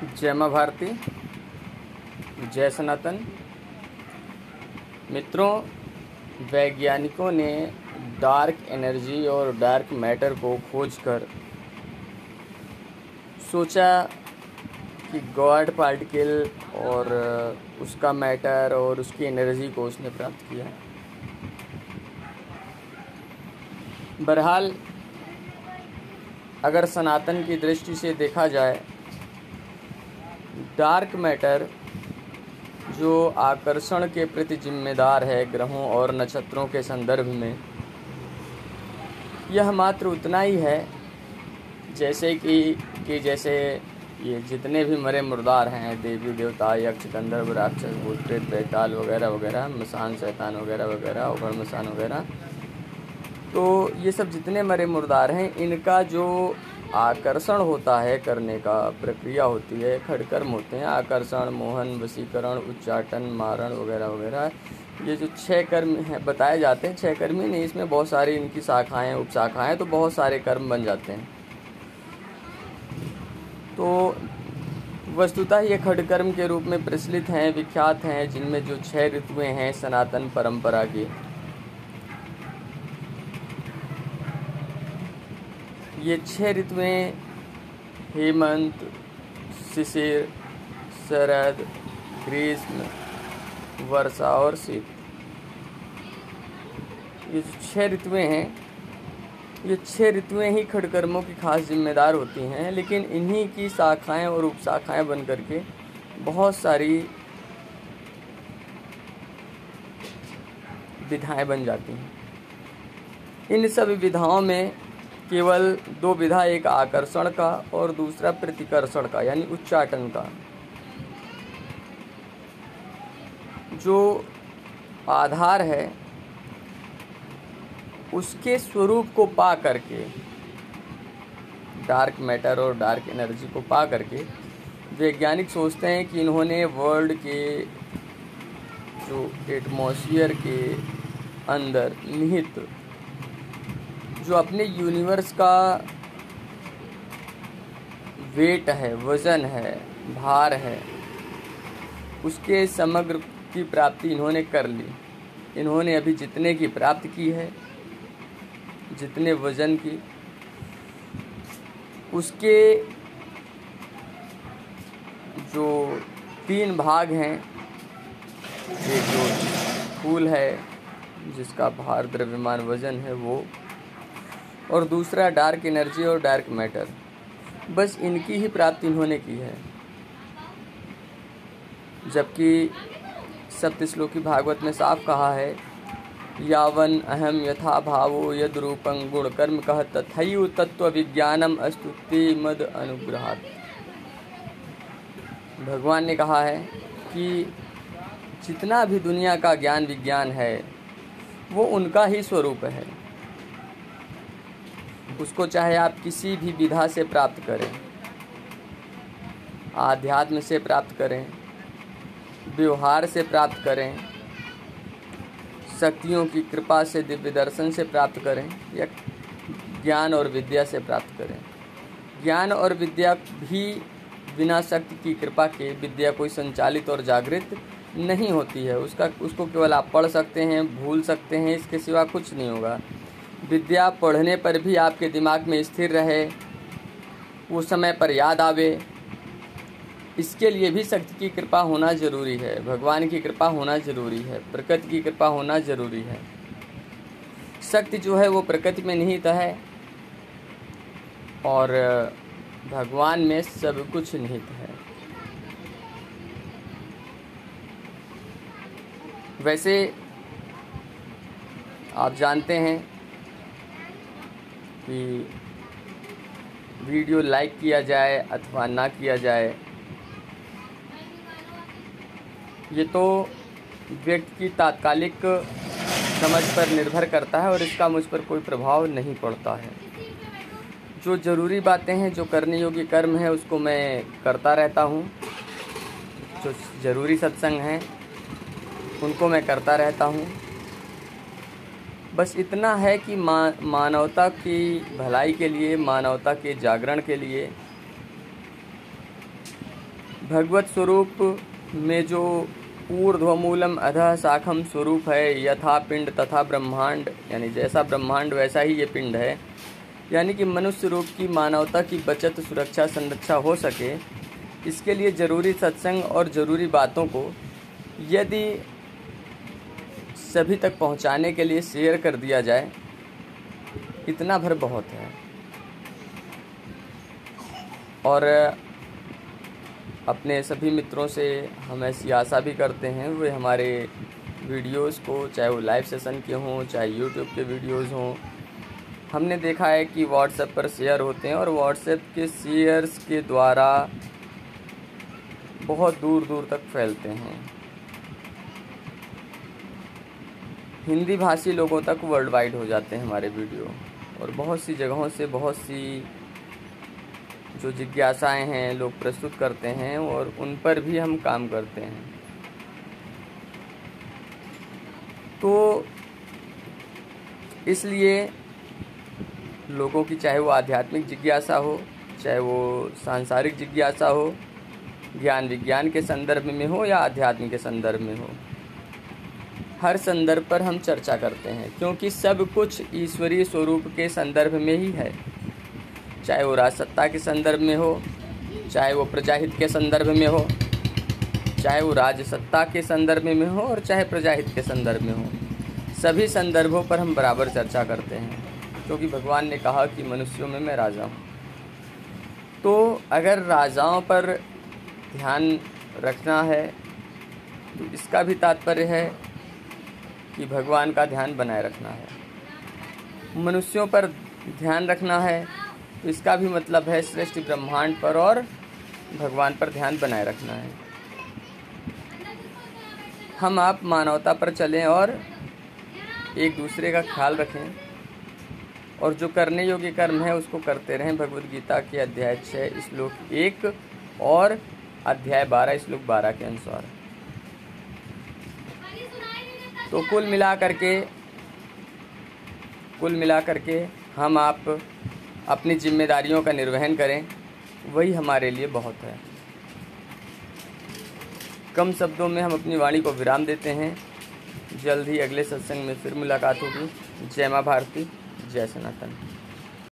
जय माँ भारती, जय सनातन। मित्रों, वैज्ञानिकों ने डार्क एनर्जी और डार्क मैटर को खोजकर सोचा कि गॉड पार्टिकल और उसका मैटर और उसकी एनर्जी को उसने प्राप्त किया। बहरहाल अगर सनातन की दृष्टि से देखा जाए, डार्क मैटर जो आकर्षण के प्रति जिम्मेदार है ग्रहों और नक्षत्रों के संदर्भ में, यह मात्र उतना ही है जैसे कि जैसे ये जितने भी मरे मुर्दार हैं, देवी देवता, यक्ष, गंधर्व, राक्षस, भूत प्रेत, बैताल वगैरह वगैरह, मसान, शैतान वगैरह वगैरह, उभड़ मसान वगैरह, तो ये सब जितने मरे मुर्दार हैं, इनका जो आकर्षण होता है, करने का प्रक्रिया होती है, खड़कर्म होते हैं, आकर्षण, मोहन, वशीकरण, उच्चाटन, मारण वगैरह वगैरह, ये जो 6 कर्म हैं बताए जाते हैं। 6 कर्म ही नहीं, इसमें बहुत सारी इनकी शाखाएं, उपशाखाएं, तो बहुत सारे कर्म बन जाते हैं। तो वस्तुतः ये खड़कर्म के रूप में प्रचलित हैं, विख्यात हैं, जिनमें जो 6 ऋतुएं हैं सनातन परंपरा की। ये 6 ऋतुएं हेमंत, शिशिर, शरद, ग्रीष्म, वर्षा और शीत, ये जो 6 ऋतुएं हैं, ये 6 ऋतुएं ही खड़कर्मों की खास जिम्मेदार होती हैं। लेकिन इन्हीं की शाखाएं और उपशाखाएं बन करके बहुत सारी विधाएं बन जाती हैं। इन सभी विधाओं में केवल 2 विधा, एक आकर्षण का और दूसरा प्रतिकर्षण का यानी उच्चाटन का, जो आधार है उसके स्वरूप को पा करके, डार्क मैटर और डार्क एनर्जी को पा करके वैज्ञानिक सोचते हैं कि इन्होंने वर्ल्ड के जो एटमॉस्फेयर के अंदर निहित जो अपने यूनिवर्स का वेट है, वज़न है, भार है, उसके समग्र की प्राप्ति इन्होंने कर ली। इन्होंने अभी जितने की प्राप्ति की है, जितने वज़न की, उसके जो 3 भाग हैं, एक जो फूल है जिसका भार, द्रव्यमान, वज़न है वो, और दूसरा डार्क एनर्जी और डार्क मैटर, बस इनकी ही प्राप्ति इन्होंने की है। जबकि सप्तश्लोकी भागवत में साफ कहा है, यावन अहम यथा भावो यद रूपं गुण कर्म कह तथैव तत्व विज्ञानम अस्तुति मद अनुग्रहात्। भगवान ने कहा है कि जितना भी दुनिया का ज्ञान विज्ञान है वो उनका ही स्वरूप है। उसको चाहे आप किसी भी विधा से प्राप्त करें, आध्यात्म से प्राप्त करें, व्यवहार से प्राप्त करें, शक्तियों की कृपा से, दिव्य दर्शन से प्राप्त करें, या ज्ञान और विद्या से प्राप्त करें। ज्ञान और विद्या भी बिना शक्ति की कृपा के विद्या कोई संचालित और जागृत नहीं होती है। उसको केवल आप पढ़ सकते हैं, भूल सकते हैं, इसके सिवा कुछ नहीं होगा। विद्या पढ़ने पर भी आपके दिमाग में स्थिर रहे, वो समय पर याद आवे, इसके लिए भी शक्ति की कृपा होना जरूरी है, भगवान की कृपा होना जरूरी है, प्रकृति की कृपा होना जरूरी है। शक्ति जो है वो प्रकृति में निहित है और भगवान में सब कुछ निहित है। वैसे आप जानते हैं कि वीडियो लाइक किया जाए अथवा ना किया जाए, ये तो व्यक्ति की तात्कालिक समझ पर निर्भर करता है और इसका मुझ पर कोई प्रभाव नहीं पड़ता है। जो ज़रूरी बातें हैं, जो करने योग्य कर्म है, उसको मैं करता रहता हूँ। जो ज़रूरी सत्संग हैं उनको मैं करता रहता हूँ। बस इतना है कि मानवता की भलाई के लिए, मानवता के जागरण के लिए भगवत स्वरूप में जो ऊर्ध्वमूलम अधः शाखम स्वरूप है, यथा पिंड तथा ब्रह्मांड, यानी जैसा ब्रह्मांड वैसा ही ये पिंड है, यानी कि मनुष्य रूप की मानवता की बचत, सुरक्षा, संरक्षा हो सके, इसके लिए जरूरी सत्संग और जरूरी बातों को यदि सभी तक पहुंचाने के लिए शेयर कर दिया जाए, इतना भर बहुत है। और अपने सभी मित्रों से हम ऐसी आशा भी करते हैं वे हमारे वीडियोस को, चाहे वो लाइव सेशन के हों, चाहे यूट्यूब के वीडियोस हों, हमने देखा है कि व्हाट्सएप पर शेयर होते हैं और व्हाट्सएप के शेयर्स के द्वारा बहुत दूर दूर तक फैलते हैं। हिंदी भाषी लोगों तक वर्ल्ड वाइड हो जाते हैं हमारे वीडियो, और बहुत सी जगहों से बहुत सी जो जिज्ञासाएं हैं लोग प्रस्तुत करते हैं और उन पर भी हम काम करते हैं। तो इसलिए लोगों की चाहे वो आध्यात्मिक जिज्ञासा हो, चाहे वो सांसारिक जिज्ञासा हो, ज्ञान विज्ञान के संदर्भ में हो या आध्यात्म के संदर्भ में हो, हर संदर्भ पर हम चर्चा करते हैं, क्योंकि सब कुछ ईश्वरीय स्वरूप के संदर्भ में ही है। चाहे वो राजसत्ता के संदर्भ में हो, चाहे वो प्रजाहित के संदर्भ में हो, चाहे वो राजसत्ता के संदर्भ में हो और चाहे प्रजाहित के संदर्भ में हो, सभी संदर्भों पर हम बराबर चर्चा करते हैं, क्योंकि भगवान ने कहा कि मनुष्यों में मैं राजा हूँ। तो अगर राजाओं पर ध्यान रखना है तो इसका भी तात्पर्य है कि भगवान का ध्यान बनाए रखना है। मनुष्यों पर ध्यान रखना है तो इसका भी मतलब है श्रेष्ठ ब्रह्मांड पर और भगवान पर ध्यान बनाए रखना है। हम आप मानवता पर चलें और एक दूसरे का ख्याल रखें और जो करने योग्य कर्म है उसको करते रहें। भगवद गीता के अध्याय 6 श्लोक 1 और अध्याय 12 श्लोक 12 के अनुसार। तो कुल मिलाकर के हम आप अपनी जिम्मेदारियों का निर्वहन करें, वही हमारे लिए बहुत है। कम शब्दों में हम अपनी वाणी को विराम देते हैं। जल्द ही अगले सत्संग में फिर मुलाकात होगी। जय माँ भारती, जय सनातन।